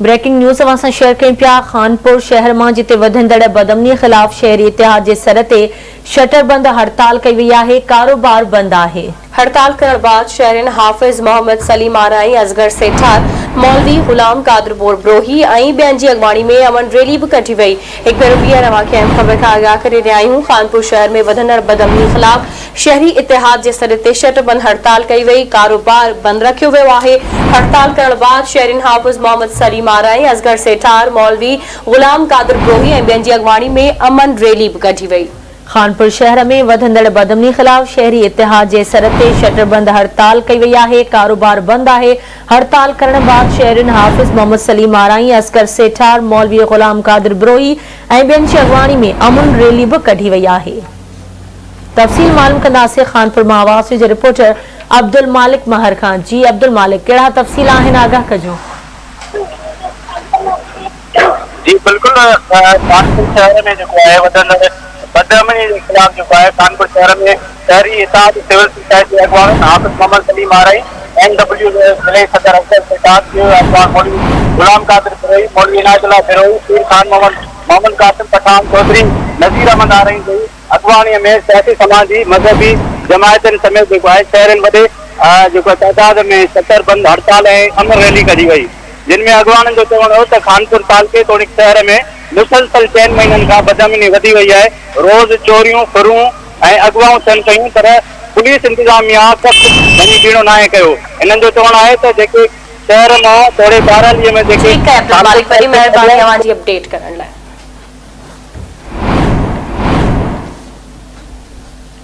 Breaking news असां share कयूं पिया। खानपुर शहर में जिते वधंदड़ बदमनी खिलाफ शहरी इतिहाद के सर ते शटर बंद हड़ताल कई वई आहे। कारोबार बंद आहे। हड़ताल करण बाद शहरन हाफिज मोहम्मद सलीम आराई, असगर सेठार, मौलवी गुलाम कादिर बोरब्रोही ऐं ॿियनि जी अॻवानी में अमन रैली भी कढी वई। एक भेरो ॿीहर तव्हांखे अहम ख़बर खां आगाह करे रहिया आहियूं। खानपुर शहर में वधंदड़ बदमनी खिलाफ शहरी इतिहाद के सर ते शटर बंद हड़ताल कई वई। कारोबार बंद रखियो वियो आहे। हड़ताल करण बाद शहरन हाफिज मोहम्मद सलीम आराई, असगर सेठार, मौलवी गुलाम कादिर बोरब्रोही ऐं ॿियनि जी अॻवानी में अमन रैली भी कढी वई। खानपुर शहर में वधंदड़ बदमनी खिलाफ शहरी इतिहाद के सर ते शटर बंद हड़ताल कई वई आहे। कारोबार बंद आहे। हड़ताल करण बाद शहरन हाफिज मोहम्मद सलीम आराई, असगर सेठार, मौलवी गुलाम कादिर बोरब्रोही ऐं ॿियनि जी अॻवानी में अमन रैली भी कढी वई आहे। तफ़सील मालूम कंदासीं खानपुर मां आवाज़ जे रिपोर्टर अब्दुल मालिक महर खान। जी अब्दुल मालिक, कहिड़ा तफ़सील आहिनि, आगाह कजो। जी बिल्कुल, कानपुर शहर में जो है वधंदड़ बदमनी के खिलाफ जो है कानपुर शहर में शहरी इतिहाद सिविल सोसाइटी के अगवान हाफिज मोहम्मद सलीम आराई, NW जिले सदर अफसर सेठार के अगवान मौलवी गुलाम कादिर बोरब्रोही, मौलवी इनायतुल्लाह बिरोही, पीर खान मोहम्मद कासिम पठान चौधरी, नज़ीर अहमद आराई जी अगवानी में सियासी समाजी मजहबी जमायतन समेत जो है शहरन वडे जो तादाद में शटर बंद हड़ताल ऐं अमन रैली कढी वई, जिनमें अगवान जो चवण हो त खानपुर तालुके तोड़िक शहर में मुसलसल 4 महीननि खां बदमनी वधी वई आहे। रोज़ चोरियूं फुरूं ऐं अगवाऊं थियनि कयूं, पर पुलिस इंतजामिया सख़्तु वञी बीणो न आहे कयो। इन्हनि जो चवणु आहे त जेके शहर मां थोरे 12 ॾींहं में जेके ठीक है अब्दुल मालिक, वरी महिरबानी तव्हांजी अपडेट करण लाइ।